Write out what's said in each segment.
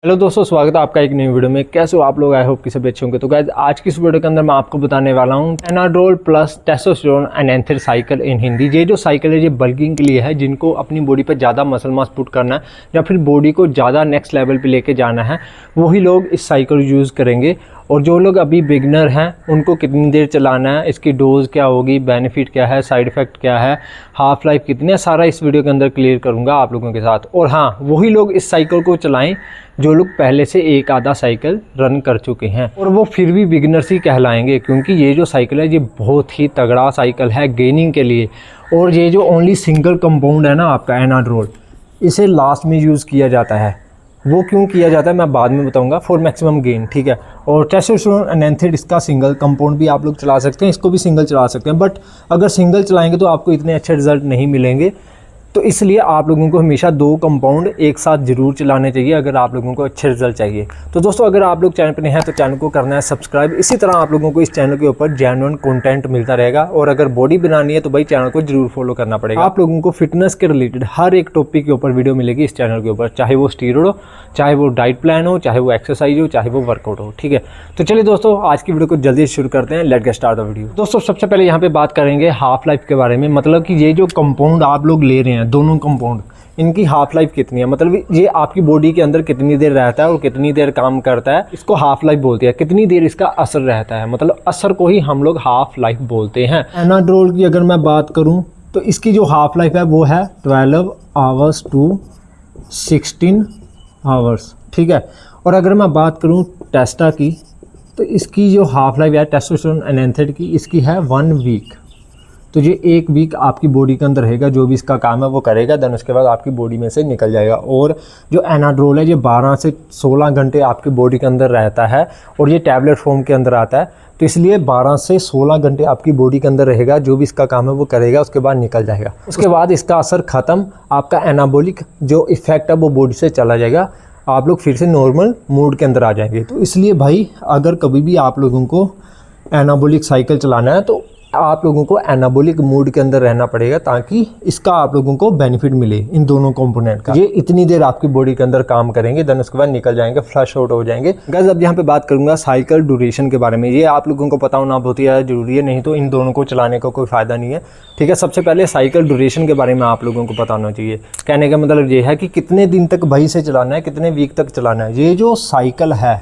Hello दोस्तों, स्वागत है आपका एक नई वीडियो में। कैसे हो आप लोग? आई होप कि सभी अच्छे होंगे। तो गाइस, आज की इस वीडियो के अंदर मैं आपको बताने वाला हूँ Anadrol plus testosterone enhancer cycle in Hindi. ये जो साइकिल है ये बल्किंग के लिए है, जिनको अपनी बॉडी पर ज़्यादा मसल मास पुट करना है या फिर बॉडी को ज़्यादा नेक्स्ट लेवल पे लेके जाना है, वही लोग इस साइकिल यूज़ करेंगे। और जो लोग अभी बिगनर हैं उनको कितनी देर चलाना है, इसकी डोज क्या होगी, बेनिफिट क्या है, साइड इफ़ेक्ट क्या है, हाफ लाइफ कितनी है, सारा इस वीडियो के अंदर क्लियर करूँगा आप लोगों के साथ। और हाँ, वही लोग इस साइकिल को चलाएं जो लोग पहले से एक आधा साइकिल रन कर चुके हैं, और वो फिर भी बिगनर्स ही कहलाएंगे, क्योंकि ये जो साइकिल है ये बहुत ही तगड़ा साइकिल है गेनिंग के लिए। और ये जो ओनली सिंगल कंपाउंड है ना आपका एनाड्रोल, इसे लास्ट में यूज़ किया जाता है। वो क्यों किया जाता है मैं बाद में बताऊंगा, फॉर मैक्सिमम गेन, ठीक है। और टेस्टोस्टेरोन एनहांसर इसका सिंगल कंपाउंड भी आप लोग चला सकते हैं, इसको भी सिंगल चला सकते हैं, बट अगर सिंगल चलाएंगे तो आपको इतने अच्छे रिजल्ट नहीं मिलेंगे। तो इसलिए आप लोगों को हमेशा दो कंपाउंड एक साथ ज़रूर चलाने चाहिए अगर आप लोगों को अच्छे रिजल्ट चाहिए। तो दोस्तों, अगर आप लोग चैनल पर नए हैं तो चैनल को करना है सब्सक्राइब। इसी तरह आप लोगों को इस चैनल के ऊपर जेन्युइन कंटेंट मिलता रहेगा। और अगर बॉडी बनानी है तो भाई चैनल को जरूर फॉलो करना पड़ेगा। आप लोगों को फिटनेस के रिलेटेड हर एक टॉपिक के ऊपर वीडियो मिलेगी इस चैनल के ऊपर, चाहे वो स्टीरॉयड हो, चाहे वो डाइट प्लान हो, चाहे वो एक्सरसाइज हो, चाहे वो वर्कआउट हो, ठीक है। तो चलिए दोस्तों, आज की वीडियो को जल्दी शुरू करते हैं। Let's get start the video. दोस्तों, सबसे पहले यहाँ पे बात करेंगे हाफ लाइफ के बारे में। मतलब कि ये जो कंपाउंड आप लोग ले रहे हैं, दोनों कंपाउंड, इनकी हाफ लाइफ कितनी है, मतलब ये आपकी बॉडी के अंदर कितनी देर रहता है और कितनी देर काम करता है, इसको हाफ लाइफ बोलते हैं। कितनी देर इसका असर रहता है, मतलब असर को ही हम लोग हाफ लाइफ बोलते हैं। एनाड्रोल की अगर मैं बात करूं तो इसकी जो हाफ लाइफ है वो है 12 आवर्स टू 16 आवर्स, ठीक है। और अगर मैं बात करूं टेस्टा की तो इसकी जो हाफ लाइफ है टेस्टोस्टेरोन एनहांसर की, इसकी है 1 वीक। तो ये 1 वीक आपकी बॉडी के अंदर रहेगा, जो भी इसका काम है वो करेगा, देन उसके बाद आपकी बॉडी में से निकल जाएगा। और जो एनाड्रोल है ये 12 से 16 घंटे आपकी बॉडी के अंदर रहता है, और ये टैबलेट फॉर्म के अंदर आता है। तो इसलिए 12 से 16 घंटे आपकी बॉडी के अंदर रहेगा, जो भी इसका काम है वो करेगा, उसके बाद निकल जाएगा। उसके बाद इसका असर ख़त्म, आपका एनाबॉलिक जो इफ़ेक्ट है वो बॉडी से चला जाएगा, आप लोग फिर से नॉर्मल मूड के अंदर आ जाएंगे। तो इसलिए भाई, अगर कभी भी आप लोगों को एनाबॉलिक साइकिल चलाना है तो आप लोगों को एनाबॉलिक मूड के अंदर रहना पड़ेगा, ताकि इसका आप लोगों को बेनिफिट मिले इन दोनों कंपोनेंट का। ये इतनी देर आपकी बॉडी के अंदर काम करेंगे, देन उसके बाद निकल जाएंगे, फ्लश आउट हो जाएंगे। गाइस, अब यहाँ पे बात करूंगा साइकिल ड्यूरेशन के बारे में। ये आप लोगों को पता होना बहुत ही ज़्यादा जरूरी है, नहीं तो इन दोनों को चलाने का कोई फ़ायदा नहीं है, ठीक है। सबसे पहले साइकिल ड्यूरेशन के बारे में आप लोगों को पता होना चाहिए। कहने का मतलब ये है कि कितने दिन तक भाई से चलाना है, कितने वीक तक चलाना है। ये जो साइकिल है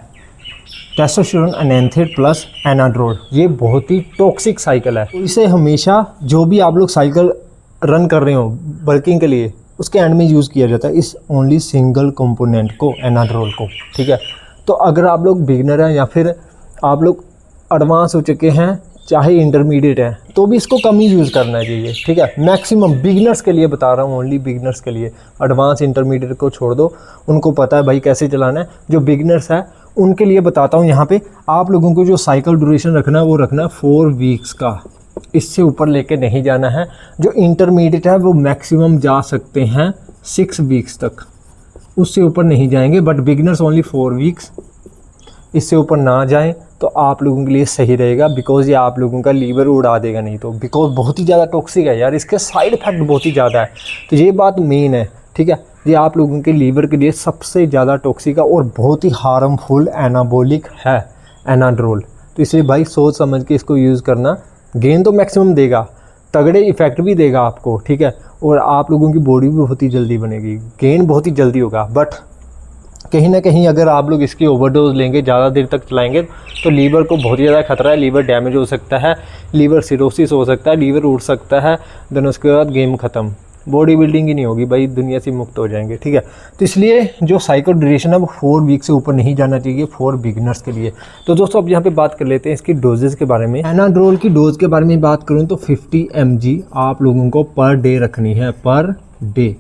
टेस्टोस्टेरोन एनहांसर प्लस एनाड्रोल, ये बहुत ही टॉक्सिक साइकिल है। तो इसे हमेशा जो भी आप लोग साइकिल रन कर रहे हो बल्किंग के लिए, उसके एंड में यूज़ किया जाता है इस ओनली सिंगल कंपोनेंट को, एनाड्रोल को, ठीक है। तो अगर आप लोग बिगिनर हैं या फिर आप लोग एडवांस हो चुके हैं, चाहे इंटरमीडिएट है, तो भी इसको कम ही यूज़ करना चाहिए, ठीक है। मैक्सिमम बिगिनर्स के लिए बता रहा हूँ, ओनली बिगिनर्स के लिए। एडवांस इंटरमीडिएट को छोड़ दो, उनको पता है भाई कैसे चलाना है। जो बिगिनर्स है उनके लिए बताता हूँ यहाँ पे, आप लोगों को जो साइकिल ड्यूरेशन रखना है वो रखना है 4 वीक्स का, इससे ऊपर लेके नहीं जाना है। जो इंटरमीडिएट है वो मैक्सिमम जा सकते हैं 6 वीक्स तक, उससे ऊपर नहीं जाएंगे, बट बिगिनर्स ओनली 4 वीक्स, इससे ऊपर ना जाएं तो आप लोगों के लिए सही रहेगा। बिकॉज ये आप लोगों का लीवर उड़ा देगा, नहीं तो बिकॉज बहुत ही ज़्यादा टॉक्सिक है यार, इसके साइड इफ़ेक्ट बहुत ही ज़्यादा है। तो ये बात मेन है, ठीक है। ये आप लोगों के लीवर के लिए सबसे ज़्यादा टॉक्सिक है और बहुत ही हार्मफुल एनाबॉलिक है एनाड्रोल। तो इसलिए भाई सोच समझ के इसको यूज़ करना। गेन तो मैक्सिमम देगा, तगड़े इफ़ेक्ट भी देगा आपको, ठीक है। और आप लोगों की बॉडी भी बहुत ही जल्दी बनेगी, गेन बहुत ही जल्दी होगा। बट कहीं ना कहीं अगर आप लोग इसकी ओवरडोज लेंगे, ज़्यादा देर तक चलाएंगे, तो लीवर को बहुत ही ज़्यादा खतरा है। लीवर डैमेज हो सकता है, लीवर सिरोसिस हो सकता है, लीवर उड़ सकता है, देन उसके बाद गेम ख़त्म, बॉडी बिल्डिंग ही नहीं होगी भाई, दुनिया से मुक्त हो जाएंगे, ठीक है। तो इसलिए जो साइकिल ड्यूरेशन है वो 4 वीक से ऊपर नहीं जाना चाहिए फॉर बिगिनर्स के लिए। तो दोस्तों, अब यहाँ पे बात कर लेते हैं इसकी डोजेज़ के बारे में। एनाड्रोल की डोज के बारे में बात करूँ तो 50 mg आप लोगों को पर डे रखनी है, पर डे।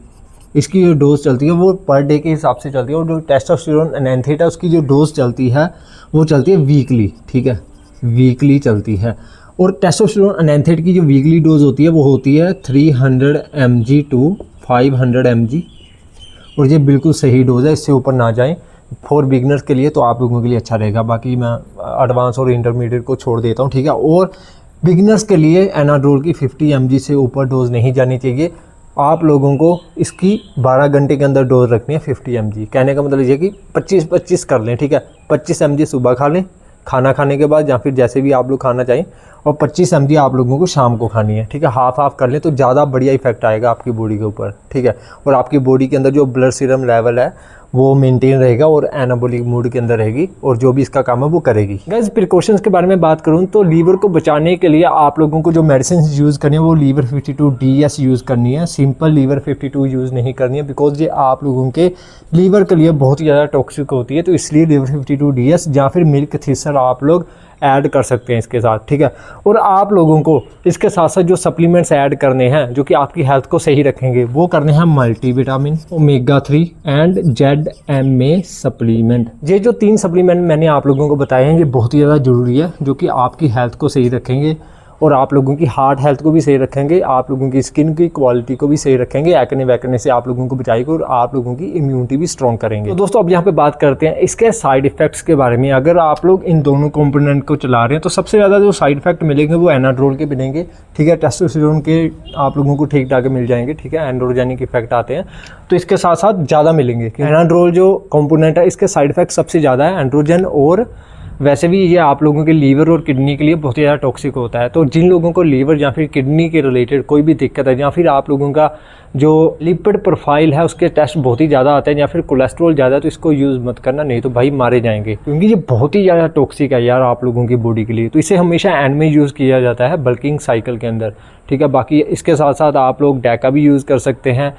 इसकी जो डोज चलती है वो पर डे के हिसाब से चलती है। और जो टेस्टोस्टेरोन एनहांसर है उसकी जो डोज चलती है वो चलती है वीकली, ठीक है, वीकली चलती है। और टेस्टोस्टेरोन एनहांसर की जो वीकली डोज होती है वो होती है 300 mg टू 500 mg, और ये बिल्कुल सही डोज है, इससे ऊपर ना जाएं फॉर बिगिनर्स के लिए। तो आप लोगों के लिए अच्छा रहेगा। बाकी मैं एडवांस और इंटरमीडिएट को छोड़ देता हूँ, ठीक है। और बिगिनर्स के लिए एनाड्रोल की 50 mg से ऊपर डोज नहीं जानी चाहिए। आप लोगों को इसकी 12 घंटे के अंदर डोज रखनी है 50 mg। कहने का मतलब ये कि 25-25 कर लें, ठीक है। 25 mg सुबह खा लें खाना खाने के बाद, या फिर जैसे भी आप लोग खाना चाहें, और 25 mg आप लोगों को शाम को खानी है, ठीक है। हाफ कर लें तो ज़्यादा बढ़िया इफेक्ट आएगा आपकी बॉडी के ऊपर, ठीक है। और आपकी बॉडी के अंदर जो ब्लड सीरम लेवल है वो मेंटेन रहेगा और एनाबॉलिक मूड के अंदर रहेगी, और जो भी इसका काम है वो करेगी। गाइस प्रिकॉशंस के बारे में बात करूं तो लीवर को बचाने के लिए आप लोगों को जो मेडिसिन यूज़ करनी है वो लीवर 52DS यूज़ करनी है। सिंपल लीवर 52 यूज़ नहीं करनी है, बिकॉज ये आप लोगों के लीवर के लिए बहुत ही ज़्यादा टॉक्सिक होती है। तो इसलिए लीवर 52DS या फिर मिल्क थिसर आप लोग ऐड कर सकते हैं इसके साथ, ठीक है। और आप लोगों को इसके साथ साथ जो सप्लीमेंट्स ऐड करने हैं जो कि आपकी हेल्थ को सही रखेंगे, वो करने हैं multivitamin, omega 3 and ZMA supplement. ये जो 3 सप्लीमेंट मैंने आप लोगों को बताए हैं ये बहुत ही ज़्यादा ज़रूरी है, जो कि आपकी हेल्थ को सही रखेंगे और आप लोगों की हार्ट हेल्थ को भी सही रखेंगे, आप लोगों की स्किन की क्वालिटी को भी सही रखेंगे, एक्ने वैकने से आप लोगों को बचाएंगे और आप लोगों की इम्यूनिटी भी स्ट्रॉन्ग करेंगे। तो दोस्तों अब यहाँ पे बात करते हैं इसके साइड इफेक्ट्स के बारे में। अगर आप लोग इन दोनों कंपोनेंट को चला रहे हैं तो सबसे ज़्यादा जो साइड इफेक्ट मिलेंगे वो एनाड्रोल के मिलेंगे, ठीक है। टेस्टोस्टेरोन के आप लोगों को ठीक ठाक मिल जाएंगे, ठीक है। एंड्रोजेनिक इफेक्ट आते हैं तो इसके साथ साथ ज़्यादा मिलेंगे। एनाड्रोल जो कंपोनेंट है इसके साइड इफेक्ट सबसे ज़्यादा है। एंड्रोजन और वैसे भी ये आप लोगों के लीवर और किडनी के लिए बहुत ही ज़्यादा टॉक्सिक होता है। तो जिन लोगों को लीवर या फिर किडनी के रिलेटेड कोई भी दिक्कत है, या फिर आप लोगों का जो लिपिड प्रोफाइल है उसके टेस्ट बहुत ही ज़्यादा आते हैं, या फिर कोलेस्ट्रॉल ज़्यादा है, तो इसको यूज़ मत करना, नहीं तो भाई मारे जाएंगे, क्योंकि ये बहुत ही ज़्यादा टॉक्सिक है यार आप लोगों की बॉडी के लिए। तो इसे हमेशा एंड में यूज़ किया जाता है बल्किंग साइकिल के अंदर, ठीक है। बाकी इसके साथ साथ आप लोग डैका भी यूज़ कर सकते हैं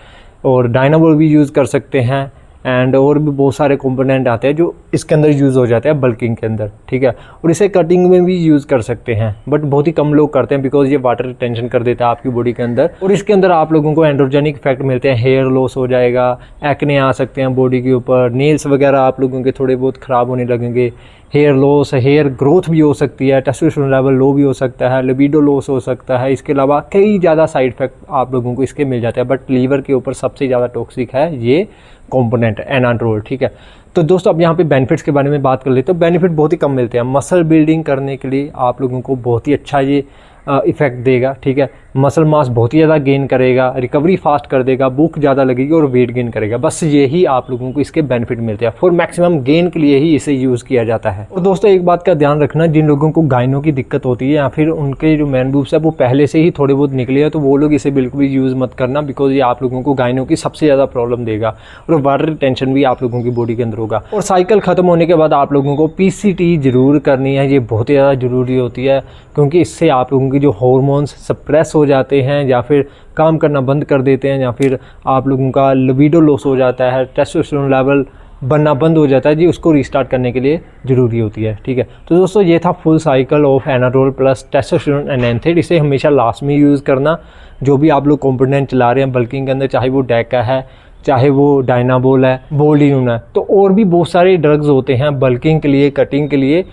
और डायनाबोल भी यूज़ कर सकते हैं, एंड और भी बहुत सारे कंपोनेंट आते हैं जो इसके अंदर यूज़ हो जाते हैं बल्किंग के अंदर, ठीक है। और इसे कटिंग में भी यूज़ कर सकते हैं, बट बहुत ही कम लोग करते हैं बिकॉज ये वाटर रिटेंशन कर देता है आपकी बॉडी के अंदर। और इसके अंदर आप लोगों को एंड्रोजेनिक इफेक्ट मिलते हैं, हेयर लॉस हो जाएगा, एक्ने आ सकते हैं बॉडी के ऊपर, नेल्स वगैरह आप लोगों के थोड़े बहुत ख़राब होने लगेंगे, हेयर लॉस, हेयर ग्रोथ भी हो सकती है, टेस्टोस्टेरोन लेवल लो भी हो सकता है, लिबिडो लॉस हो सकता है। इसके अलावा कई ज़्यादा साइड इफेक्ट आप लोगों को इसके मिल जाते हैं, बट लीवर के ऊपर सबसे ज़्यादा टॉक्सिक है ये कंपोनेंट एनाड्रोल, ठीक है। तो दोस्तों अब यहाँ पे बेनिफिट्स के बारे में बात कर लेते हैं। तो बेनिफिट बहुत ही कम मिलते हैं। मसल बिल्डिंग करने के लिए आप लोगों को बहुत ही अच्छा ये इफेक्ट देगा, ठीक है। मसल मास बहुत ही ज़्यादा गेन करेगा, रिकवरी फास्ट कर देगा, भूख ज़्यादा लगेगी और वेट गेन करेगा। बस यही आप लोगों को इसके बेनिफिट मिलते हैं। फॉर मैक्सिमम गेन के लिए ही इसे यूज़ किया जाता है। और दोस्तों एक बात का ध्यान रखना, जिन लोगों को गाइनों की दिक्कत होती है या फिर उनके जो मैन बूब्स है वो पहले से ही थोड़े बहुत निकले हैं, तो वो लोग इसे बिल्कुल भी यूज़ मत करना, बिकॉज ये आप लोगों को गाइनों की सबसे ज़्यादा प्रॉब्लम देगा और वाटर रिटेंशन भी आप लोगों की बॉडी के अंदर होगा। और साइकिल ख़त्म होने के बाद आप लोगों को PCT ज़रूर करनी है, ये बहुत ही ज़्यादा ज़रूरी होती है, क्योंकि इससे आप लोगों की जो हार्मोन्स सप्रेस हो जाते हैं या फिर काम करना बंद कर देते हैं, या फिर आप लोगों का लिबिडो लॉस हो जाता है, टेस्टोस्टेरोन लेवल बनना बंद हो जाता है जी, उसको रीस्टार्ट करने के लिए ज़रूरी होती है, ठीक है। तो दोस्तों ये था full cycle of Anadrol plus testosterone enanthate. इसे हमेशा लास्ट में यूज़ करना, जो भी आप लोग कंपोनेंट चला रहे हैं बल्किंग के अंदर, चाहे वो डैका है, चाहे वो डायनाबोल है, बोल्डिनून है, तो और भी बहुत सारे ड्रग्स होते हैं बल्किंग के लिए, कटिंग के लिए।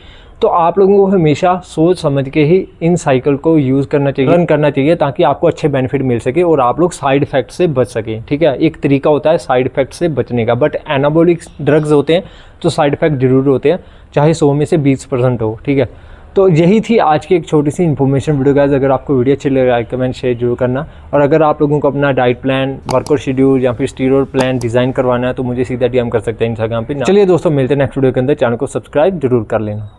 तो आप लोगों को हमेशा सोच समझ के ही इन साइकिल को यूज़ करना चाहिए, रन करना चाहिए, ताकि आपको अच्छे बेनिफिट मिल सके और आप लोग साइड इफेक्ट से बच सकें, ठीक है। एक तरीका होता है साइड इफेक्ट से बचने का, बट एनाबॉलिक ड्रग्स होते हैं तो साइड इफेक्ट जरूर होते हैं, चाहे 100 में से 20% हो, ठीक है। तो यही थी आज की एक छोटी सी इन्फॉर्मेशन वीडियो गाइस। अगर आपको वीडियो अच्छी लगे लाइक कमेंट शेयर जरूर करना, और अगर आप लोगों को अपना डाइट प्लान, वर्कआउट शेड्यूल या फिर स्टीरॉयड प्लान डिज़ाइन करवाना है तो मुझे सीधा DM कर सकते हैं इंस्टाग्राम पे। चलिए दोस्तों मिलते हैं नेक्स्ट वीडियो के अंदर, चैनल को सब्सक्राइब जरूर कर लेना।